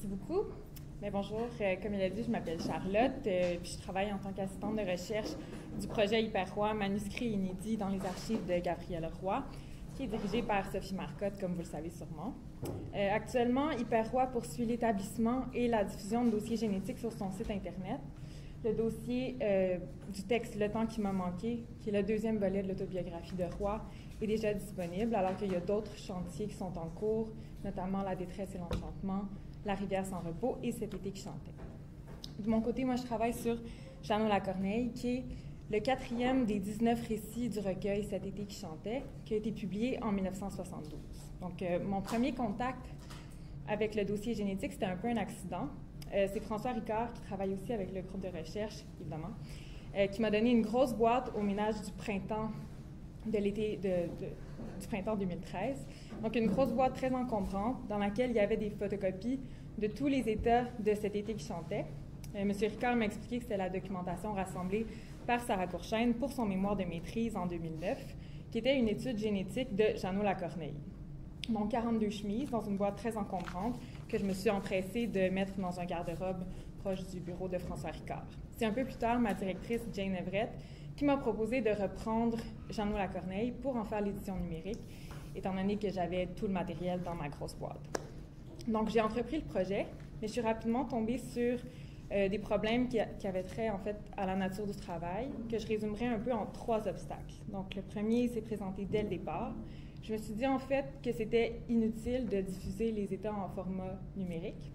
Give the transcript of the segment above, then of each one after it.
Merci beaucoup. Mais bonjour, comme il a dit, je m'appelle Charlotte, puis je travaille en tant qu'assistante de recherche du projet Hyperroi, manuscrit inédit dans les archives de Gabrielle Roy, qui est dirigé par Sophie Marcotte, comme vous le savez sûrement. Actuellement, Hyperroi poursuit l'établissement et la diffusion de dossiers génétiques sur son site Internet. Le dossier du texte Le temps qui m'a manqué, qui est le deuxième volet de l'autobiographie de Roy, est déjà disponible, alors qu'il y a d'autres chantiers qui sont en cours, notamment La détresse et l'enchantement, La rivière sans repos et Cet été qui chantait. De mon côté, moi, je travaille sur Jeannot Lacorneille, qui est le 4e des 19 récits du recueil Cet été qui chantait, qui a été publié en 1972. Donc, mon premier contact avec le dossier génétique, c'était un peu un accident. C'est François Ricard, qui travaille aussi avec le groupe de recherche, évidemment, qui m'a donné une grosse boîte au ménage du printemps de l'été du printemps 2013. Donc, une grosse boîte très encombrante dans laquelle il y avait des photocopies de tous les états de Cet été qui chantait. M. Ricard m'a expliqué que c'était la documentation rassemblée par Sarah Courchaine pour son mémoire de maîtrise en 2009, qui était une étude génétique de Jeannot Lacorneille. Donc, 42 chemises dans une boîte très encombrante que je me suis empressée de mettre dans un garde-robe proche du bureau de François Ricard. C'est un peu plus tard ma directrice, Jane Everett, qui m'a proposé de reprendre Jeannot Lacorneille pour en faire l'édition numérique, étant donné que j'avais tout le matériel dans ma grosse boîte. Donc, j'ai entrepris le projet, mais je suis rapidement tombée sur des problèmes qui avaient trait, en fait, à la nature du travail, que je résumerai un peu en 3 obstacles. Donc, le premier s'est présenté dès le départ. Je me suis dit, en fait, que c'était inutile de diffuser les états en format numérique.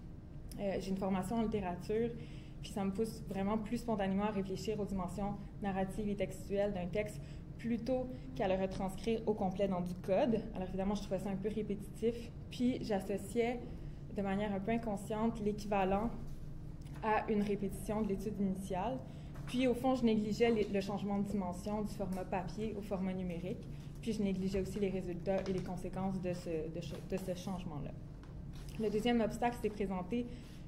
J'ai une formation en littérature, puis ça me pousse vraiment plus spontanément à réfléchir aux dimensions narratives et textuelles d'un texte plutôt qu'à le retranscrire au complet dans du code. Alors évidemment, je trouvais ça un peu répétitif, puis j'associais de manière un peu inconsciente l'équivalent à une répétition de l'étude initiale. Puis au fond, je négligeais le changement de dimension du format papier au format numérique, puis je négligeais aussi les résultats et les conséquences de ce changement-là. Le deuxième obstacle s'est présenté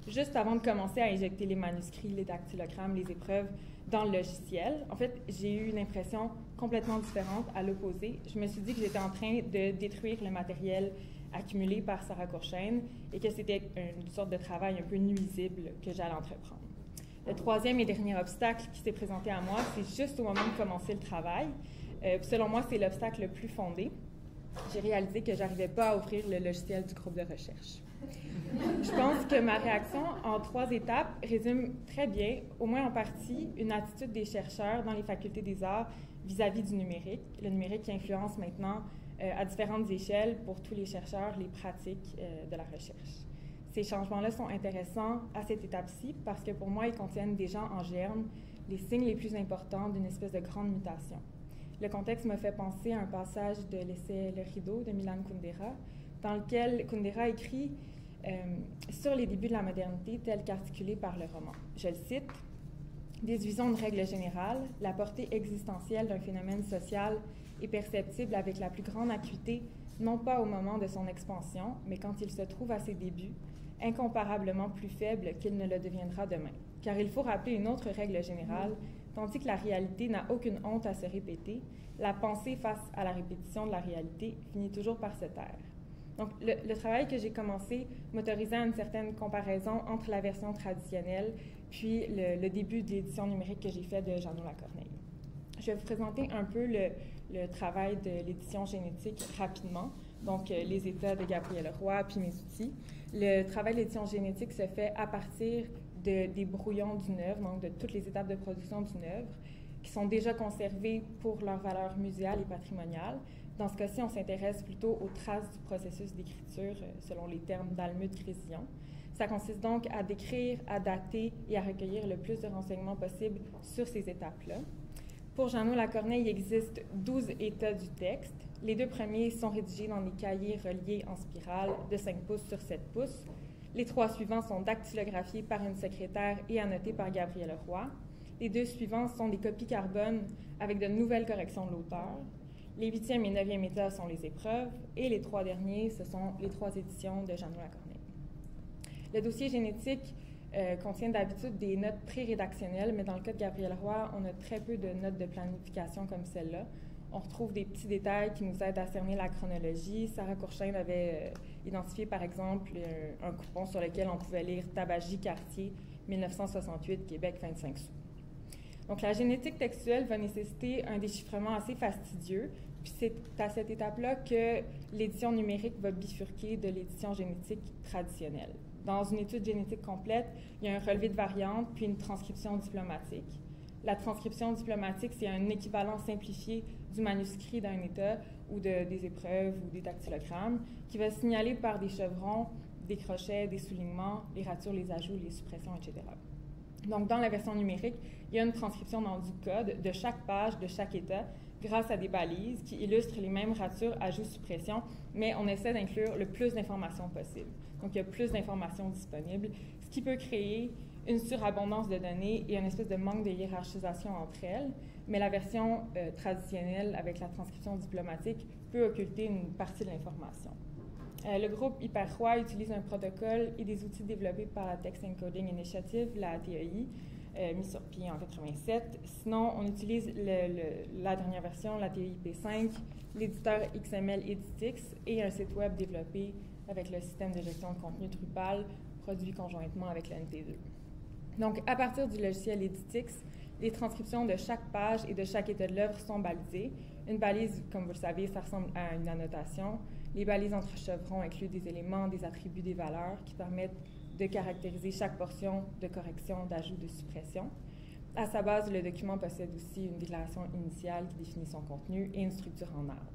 juste avant de commencer à injecter les manuscrits, les dactylogrammes, les épreuves dans le logiciel. En fait, j'ai eu une impression complètement différente, à l'opposé. Je me suis dit que j'étais en train de détruire le matériel accumulé par Sarah Courchaine et que c'était une sorte de travail un peu nuisible que j'allais entreprendre. Le troisième et dernier obstacle qui s'est présenté à moi, c'est juste au moment de commencer le travail. Selon moi, c'est l'obstacle le plus fondé. J'ai réalisé que je n'arrivais pas à ouvrir le logiciel du groupe de recherche. Je pense que ma réaction en 3 étapes résume très bien, au moins en partie, une attitude des chercheurs dans les facultés des arts vis-à-vis du numérique. Le numérique qui influence maintenant à différentes échelles pour tous les chercheurs les pratiques de la recherche. Ces changements-là sont intéressants à cette étape-ci parce que pour moi, ils contiennent déjà en germe les signes les plus importants d'une espèce de grande mutation. Le contexte me fait penser à un passage de l'essai Le Rideau de Milan Kundera, dans lequel Kundera écrit sur les débuts de la modernité tels qu'articulés par le roman. Je le cite: « Déduisons une règle générale, la portée existentielle d'un phénomène social est perceptible avec la plus grande acuité, non pas au moment de son expansion, mais quand il se trouve à ses débuts, incomparablement plus faible qu'il ne le deviendra demain. Car il faut rappeler une autre règle générale, tandis que la réalité n'a aucune honte à se répéter, la pensée face à la répétition de la réalité finit toujours par se taire. » Donc, le travail que j'ai commencé m'autorisait à une certaine comparaison entre la version traditionnelle puis le début de l'édition numérique que j'ai fait de Jeannot Lacorneille. Je vais vous présenter un peu le travail de l'édition génétique rapidement, donc les états de Gabrielle Roy puis mes outils. Le travail de l'édition génétique se fait à partir des brouillons d'une œuvre, donc de toutes les étapes de production d'une œuvre, qui sont déjà conservées pour leur valeur muséale et patrimoniale. Dans ce cas-ci, on s'intéresse plutôt aux traces du processus d'écriture selon les termes d'Almuth Grésillon. Ça consiste donc à décrire, à dater et à recueillir le plus de renseignements possible sur ces étapes-là. Pour Jeannot Lacorneille, il existe 12 états du texte. Les 2 premiers sont rédigés dans des cahiers reliés en spirale de 5 pouces sur 7 pouces. Les 3 suivants sont dactylographiés par une secrétaire et annotés par Gabrielle Roy. Les 2 suivants sont des copies carbone avec de nouvelles corrections de l'auteur. Les 8e et 9e états sont les épreuves, et les 3 derniers, ce sont les 3 éditions de Jeannot Lacorneille. Le dossier génétique contient d'habitude des notes pré-rédactionnelles, mais dans le cas de Gabrielle Roy, on a très peu de notes de planification comme celle-là. on retrouve des petits détails qui nous aident à cerner la chronologie. Sarah Courchaine avait identifié, par exemple, un coupon sur lequel on pouvait lire « Tabagie quartier, 1968, Québec, 25 sous ». Donc, la génétique textuelle va nécessiter un déchiffrement assez fastidieux, puis c'est à cette étape-là que l'édition numérique va bifurquer de l'édition génétique traditionnelle. Dans une étude génétique complète, il y a un relevé de variantes, puis une transcription diplomatique. La transcription diplomatique, c'est un équivalent simplifié du manuscrit d'un État ou des épreuves ou des dactylogrammes qui va signaler par des chevrons, des crochets, des soulignements, les ratures, les ajouts, les suppressions, etc. Donc, dans la version numérique, il y a une transcription dans du code de chaque page, de chaque État, grâce à des balises qui illustrent les mêmes ratures, ajouts, suppressions, mais on essaie d'inclure le plus d'informations possible. Donc, il y a plus d'informations disponibles, ce qui peut créer une surabondance de données et une espèce de manque de hiérarchisation entre elles, mais la version traditionnelle avec la transcription diplomatique peut occulter une partie de l'information. Le groupe Hyperroi utilise un protocole et des outils développés par la Text Encoding Initiative, la TEI, mis sur pied en 1987. Sinon, on utilise la dernière version, la TEI P5, l'éditeur XML Editix et un site web développé avec le système de gestion de contenu Drupal, produit conjointement avec le NT2. Donc, à partir du logiciel Editix, les transcriptions de chaque page et de chaque état de l'œuvre sont balisées. Une balise, comme vous le savez, ça ressemble à une annotation. Les balises entre chevrons incluent des éléments, des attributs, des valeurs qui permettent de caractériser chaque portion de correction, d'ajout, de suppression. À sa base, le document possède aussi une déclaration initiale qui définit son contenu et une structure en arbre.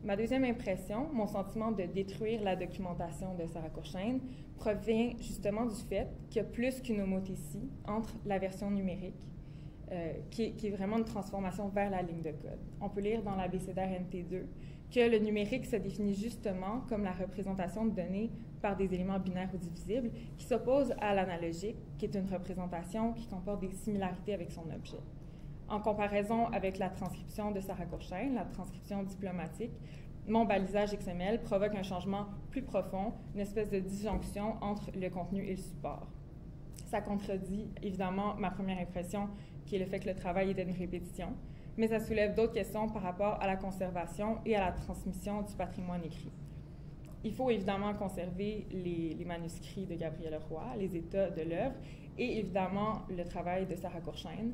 Ma deuxième impression, mon sentiment de détruire la documentation de Sarah Courchaine, provient justement du fait qu'il y a plus qu'une homothétie entre la version numérique, qui est vraiment une transformation vers la ligne de code. On peut lire dans l'abécédaire NT2 que le numérique se définit justement comme la représentation de données par des éléments binaires ou divisibles qui s'opposent à l'analogique, qui est une représentation qui comporte des similarités avec son objet. En comparaison avec la transcription de Sarah Courchaine, la transcription diplomatique, mon balisage XML provoque un changement plus profond, une espèce de disjonction entre le contenu et le support. Ça contredit évidemment ma première impression, qui est le fait que le travail était une répétition, mais ça soulève d'autres questions par rapport à la conservation et à la transmission du patrimoine écrit. Il faut évidemment conserver les manuscrits de Gabriel Roy, les états de l'œuvre, et évidemment le travail de Sarah Courchaine.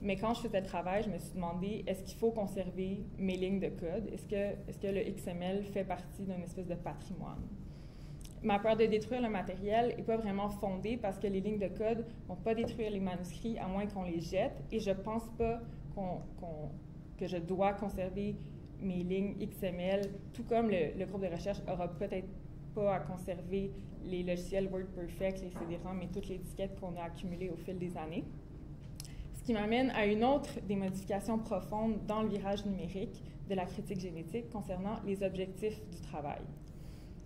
Mais quand je faisais le travail, je me suis demandé, est-ce qu'il faut conserver mes lignes de code? Est-ce que le XML fait partie d'une espèce de patrimoine? Ma peur de détruire le matériel n'est pas vraiment fondée parce que les lignes de code ne vont pas détruire les manuscrits à moins qu'on les jette, et je ne pense pas que je dois conserver mes lignes XML, tout comme le groupe de recherche n'aura peut-être pas à conserver les logiciels WordPerfect, les CD-ROM et toutes les étiquettes qu'on a accumulées au fil des années. Ce qui m'amène à une autre des modifications profondes dans le virage numérique de la critique génétique concernant les objectifs du travail.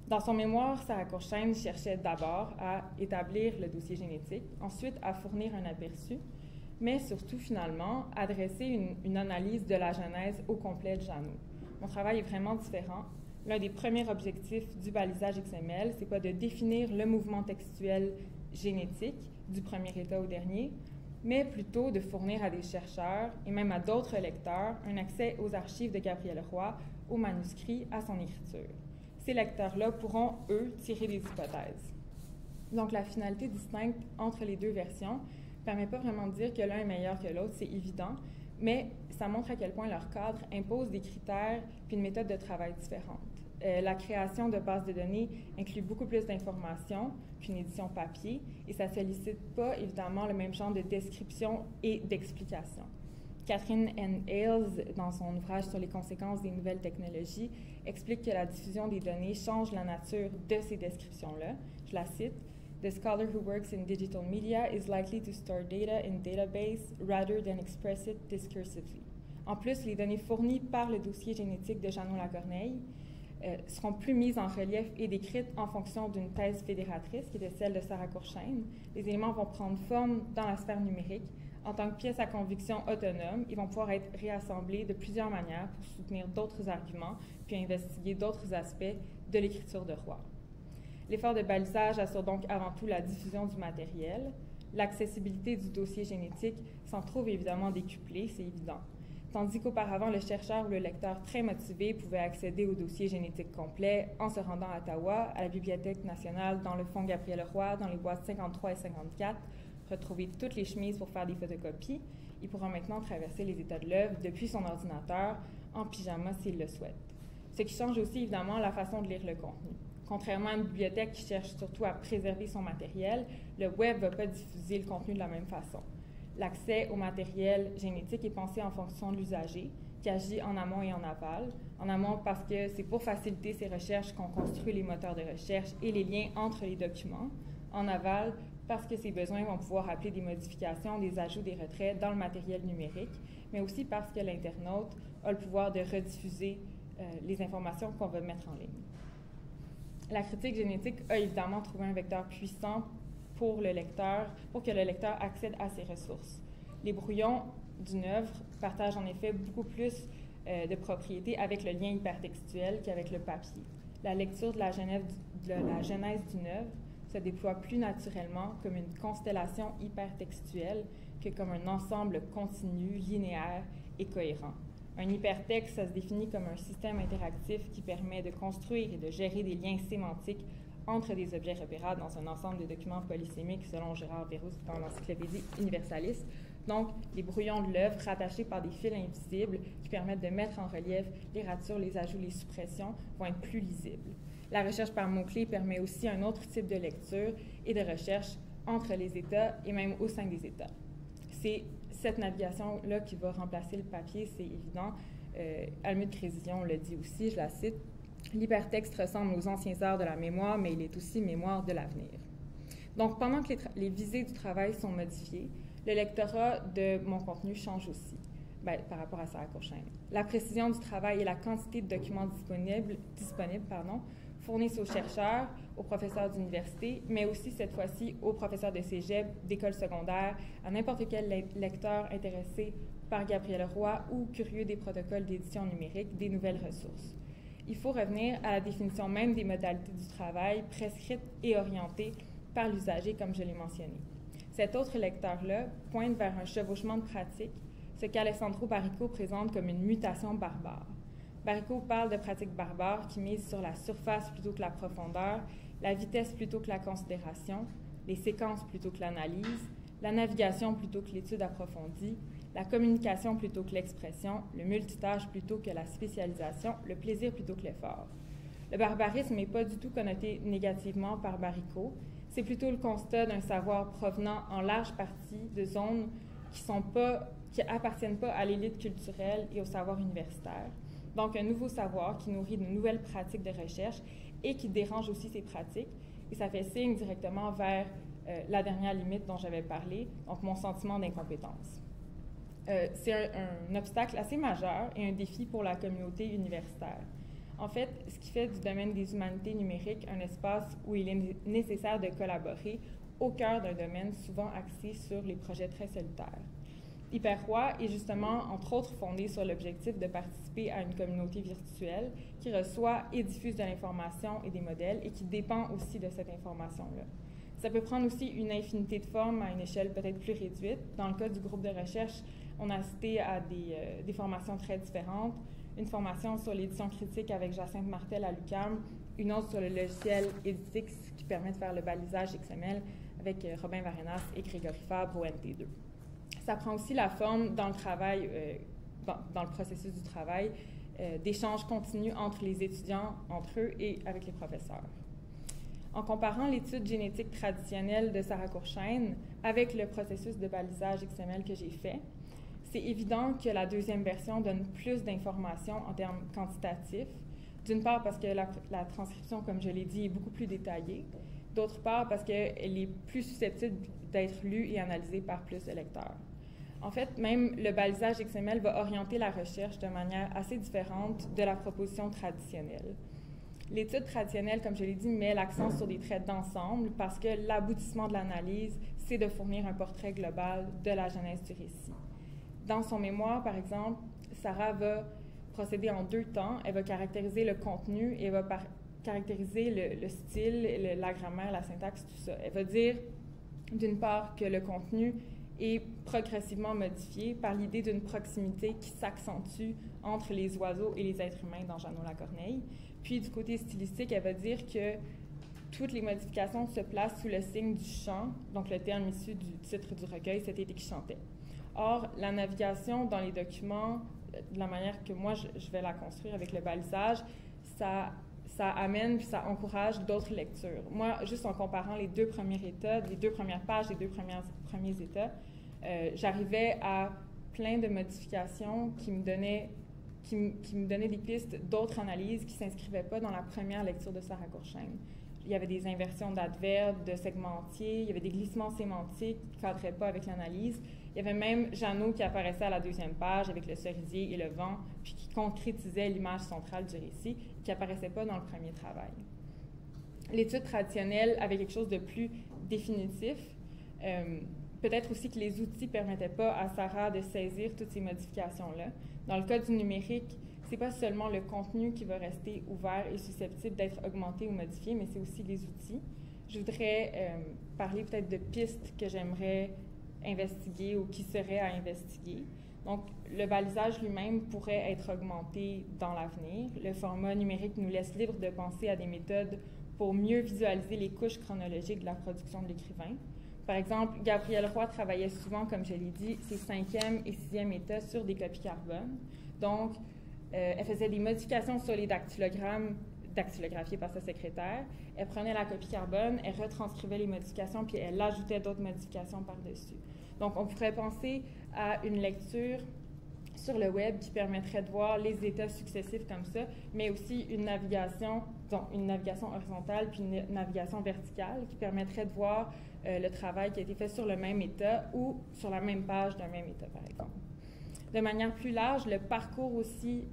Dans son mémoire, Sarah Courchaine cherchait d'abord à établir le dossier génétique, ensuite à fournir un aperçu, mais surtout, finalement, à dresser une analyse de la genèse au complet de Janot. Mon travail est vraiment différent. L'un des premiers objectifs du balisage XML, c'est pas de définir le mouvement textuel génétique du premier état au dernier, mais plutôt de fournir à des chercheurs et même à d'autres lecteurs un accès aux archives de Gabriel Roy, aux manuscrits, à son écriture. Ces lecteurs-là pourront, eux, tirer des hypothèses. Donc, la finalité distincte entre les deux versions ne permet pas vraiment de dire que l'un est meilleur que l'autre, c'est évident, mais ça montre à quel point leur cadre impose des critères puis une méthode de travail différente. La création de bases de données inclut beaucoup plus d'informations qu'une édition papier et ça ne sollicite pas, évidemment, le même genre de description et d'explication. Catherine N. Ailes, dans son ouvrage sur les conséquences des nouvelles technologies, explique que la diffusion des données change la nature de ces descriptions-là. Je la cite. The scholar who works in digital media is likely to store data in database rather than express it discursively. En plus, les données fournies par le dossier génétique de Janot-Lacorneille seront plus mises en relief et décrites en fonction d'une thèse fédératrice, qui était celle de Sarah Courchaine. Les éléments vont prendre forme dans la sphère numérique. En tant que pièces à conviction autonomes, ils vont pouvoir être réassemblés de plusieurs manières pour soutenir d'autres arguments, puis investiguer d'autres aspects de l'écriture de Roy. L'effort de balisage assure donc avant tout la diffusion du matériel. L'accessibilité du dossier génétique s'en trouve évidemment décuplée, c'est évident. tandis qu'auparavant, le chercheur ou le lecteur très motivé pouvait accéder au dossier génétique complet en se rendant à Ottawa, à la Bibliothèque nationale, dans le fonds Gabriel-Leroy, dans les boîtes 53 et 54, retrouver toutes les chemises pour faire des photocopies. Il pourra maintenant traverser les états de l'œuvre depuis son ordinateur, en pyjama s'il le souhaite. Ce qui change aussi évidemment la façon de lire le contenu. Contrairement à une bibliothèque qui cherche surtout à préserver son matériel, le web ne va pas diffuser le contenu de la même façon. L'accès au matériel génétique est pensé en fonction de l'usager, qui agit en amont et en aval. En amont parce que c'est pour faciliter ces recherches qu'on construit les moteurs de recherche et les liens entre les documents. En aval parce que ces besoins vont pouvoir appeler des modifications, des ajouts, des retraits dans le matériel numérique, mais aussi parce que l'internaute a le pouvoir de rediffuser les informations qu'on va mettre en ligne. La critique génétique a évidemment trouvé un vecteur puissant pour le lecteur, pour que le lecteur accède à ces ressources. Les brouillons d'une œuvre partagent en effet beaucoup plus de propriétés avec le lien hypertextuel qu'avec le papier. La lecture de la genèse d'une œuvre se déploie plus naturellement comme une constellation hypertextuelle que comme un ensemble continu, linéaire et cohérent. Un hypertexte, ça se définit comme un système interactif qui permet de construire et de gérer des liens sémantiques entre des objets repérables dans un ensemble de documents polysémiques, selon Gérard Verrousse dans l'Encyclopédie universaliste. Donc, les brouillons de l'œuvre rattachés par des fils invisibles qui permettent de mettre en relief les ratures, les ajouts, les suppressions vont être plus lisibles. La recherche par mots-clés permet aussi un autre type de lecture et de recherche entre les États et même au sein des États. C'est cette navigation-là qui va remplacer le papier, c'est évident. Almude Crézillon le dit aussi, je la cite, « L'hypertexte ressemble aux anciens arts de la mémoire, mais il est aussi mémoire de l'avenir. » Donc, pendant que les visées du travail sont modifiées, le lectorat de mon contenu change aussi par rapport à Sarah Courchaine. La précision du travail et la quantité de documents disponibles fournissent aux chercheurs, aux professeurs d'université, mais aussi cette fois-ci aux professeurs de cégep, d'école secondaire, à n'importe quel lecteur intéressé par Gabriel-Leroy ou curieux des protocoles d'édition numérique, des nouvelles ressources. Il faut revenir à la définition même des modalités du travail prescrites et orientées par l'usager, comme je l'ai mentionné. Cet autre lecteur-là pointe vers un chevauchement de pratique, ce qu'Alessandro Baricco présente comme une mutation barbare. Baricco parle de pratiques barbares qui misent sur la surface plutôt que la profondeur, la vitesse plutôt que la considération, les séquences plutôt que l'analyse, la navigation plutôt que l'étude approfondie, la communication plutôt que l'expression, le multitâche plutôt que la spécialisation, le plaisir plutôt que l'effort. Le barbarisme n'est pas du tout connoté négativement par Baricco, c'est plutôt le constat d'un savoir provenant en large partie de zones qui appartiennent pas à l'élite culturelle et au savoir universitaire. Donc, un nouveau savoir qui nourrit de nouvelles pratiques de recherche et qui dérange aussi ces pratiques. Et ça fait signe directement vers la dernière limite dont j'avais parlé, donc mon sentiment d'incompétence. C'est un obstacle assez majeur et un défi pour la communauté universitaire. En fait, ce qui fait du domaine des humanités numériques un espace où il est nécessaire de collaborer au cœur d'un domaine souvent axé sur les projets très solitaires. Hyperroi est justement, entre autres, fondé sur l'objectif de participer à une communauté virtuelle qui reçoit et diffuse de l'information et des modèles et qui dépend aussi de cette information-là. Ça peut prendre aussi une infinité de formes à une échelle peut-être plus réduite. Dans le cas du groupe de recherche, on a assisté à des formations très différentes. Une formation sur l'édition critique avec Jacinthe Martel à l'UQAM, une autre sur le logiciel Editix qui permet de faire le balisage XML avec Robin Varenas et Grégory Fabre au NT2. Ça prend aussi la forme dans le travail, dans le processus du travail, d'échanges continus entre les étudiants, entre eux et avec les professeurs. En comparant l'étude génétique traditionnelle de Sarah Courchaine avec le processus de balisage XML que j'ai fait, c'est évident que la deuxième version donne plus d'informations en termes quantitatifs. D'une part parce que la transcription, comme je l'ai dit, est beaucoup plus détaillée. D'autre part parce qu'elle est plus susceptible d'être lue et analysée par plus de lecteurs. En fait, même le balisage XML va orienter la recherche de manière assez différente de la proposition traditionnelle. L'étude traditionnelle, comme je l'ai dit, met l'accent sur des traits d'ensemble parce que l'aboutissement de l'analyse, c'est de fournir un portrait global de la genèse du récit. Dans son mémoire, par exemple, Sarah va procéder en deux temps. Elle va caractériser le contenu et elle va caractériser le style, la grammaire, la syntaxe, tout ça. Elle va dire, d'une part, que le contenu est progressivement modifiée par l'idée d'une proximité qui s'accentue entre les oiseaux et les êtres humains dans Jeannot Lacorneille. Puis du côté stylistique, elle va dire que toutes les modifications se placent sous le signe du chant, donc le terme issu du titre du recueil, Cet été qui chantait. Or, la navigation dans les documents, de la manière que moi je vais la construire avec le balisage, ça amène puis ça encourage d'autres lectures. Moi, juste en comparant les deux premiers états, les deux premières pages, les deux premiers états, j'arrivais à plein de modifications qui me donnaient des pistes d'autres analyses qui ne s'inscrivaient pas dans la première lecture de Sarah Courchaine. Il y avait des inversions d'adverbes, de segmentiers, il y avait des glissements sémantiques qui ne cadraient pas avec l'analyse. Il y avait même Jeannot qui apparaissait à la deuxième page avec le cerisier et le vent, puis qui concrétisait l'image centrale du récit, qui n'apparaissait pas dans le premier travail. L'étude traditionnelle avait quelque chose de plus définitif. Peut-être aussi que les outils ne permettaient pas à Sarah de saisir toutes ces modifications-là. Dans le cas du numérique, ce n'est pas seulement le contenu qui va rester ouvert et susceptible d'être augmenté ou modifié, mais c'est aussi les outils. Je voudrais parler peut-être de pistes que j'aimerais investiguer ou qui seraient à investiguer. Donc, le balisage lui-même pourrait être augmenté dans l'avenir. Le format numérique nous laisse libre de penser à des méthodes pour mieux visualiser les couches chronologiques de la production de l'écrivain. Par exemple, Gabrielle Roy travaillait souvent, comme je l'ai dit, ses 5e et 6e états sur des copies carbone. Donc, elle faisait des modifications sur les dactylogrammes dactylographiés par sa secrétaire. Elle prenait la copie carbone, elle retranscrivait les modifications, puis elle ajoutait d'autres modifications par-dessus. Donc, on pourrait penser à une lecture sur le web qui permettrait de voir les états successifs comme ça, mais aussi une navigation horizontale puis une navigation verticale qui permettrait de voir le travail qui a été fait sur le même état ou sur la même page d'un même état, par exemple. De manière plus large, le parcours aussi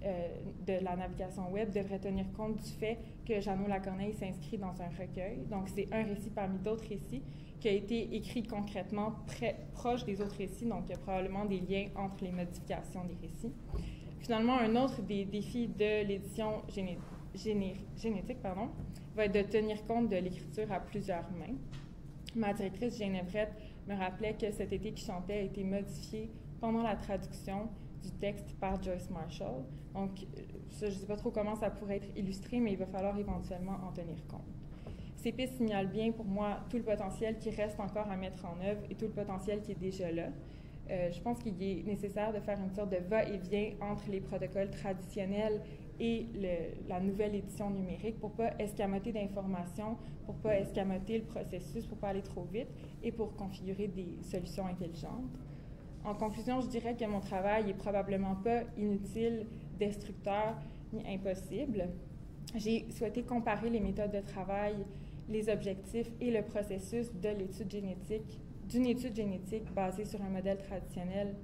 de la navigation web devrait tenir compte du fait que Jeannot Lacorneille s'inscrit dans un recueil. Donc, c'est un récit parmi d'autres récits qui a été écrit concrètement proche des autres récits, donc il y a probablement des liens entre les modifications des récits. Finalement, un autre des défis de l'édition génétique va être de tenir compte de l'écriture à plusieurs mains. Ma directrice, Jane Everett, me rappelait que Cet été qui chantait a été modifié pendant la traduction du texte par Joyce Marshall. Donc, ça, je ne sais pas trop comment ça pourrait être illustré, mais il va falloir éventuellement en tenir compte. Ces pistes signalent bien pour moi tout le potentiel qui reste encore à mettre en œuvre et tout le potentiel qui est déjà là. Je pense qu'il est nécessaire de faire une sorte de va-et-vient entre les protocoles traditionnels et la nouvelle édition numérique pour ne pas escamoter d'informations, pour ne pas escamoter le processus, pour ne pas aller trop vite et pour configurer des solutions intelligentes. En conclusion, je dirais que mon travail n'est probablement pas inutile, destructeur ni impossible. J'ai souhaité comparer les méthodes de travail, les objectifs et le processus de l'étude génétique, d'une étude génétique basée sur un modèle traditionnel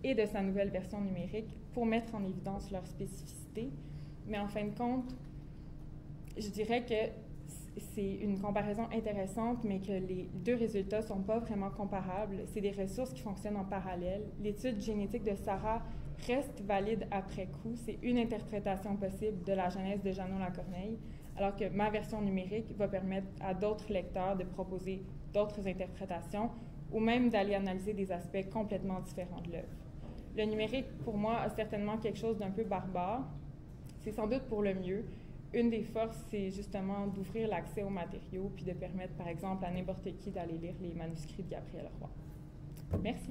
et de sa nouvelle version numérique pour mettre en évidence leurs spécificités. Mais en fin de compte, je dirais que c'est une comparaison intéressante, mais que les deux résultats ne sont pas vraiment comparables. C'est des ressources qui fonctionnent en parallèle. L'étude génétique de Sarah reste valide après coup. C'est une interprétation possible de la genèse de Jeannot Lacorneille, alors que ma version numérique va permettre à d'autres lecteurs de proposer d'autres interprétations ou même d'aller analyser des aspects complètement différents de l'œuvre. Le numérique, pour moi, a certainement quelque chose d'un peu barbare. C'est sans doute pour le mieux. Une des forces, c'est justement d'ouvrir l'accès aux matériaux puis de permettre, par exemple, à n'importe qui d'aller lire les manuscrits de Gabrielle Roy. Merci.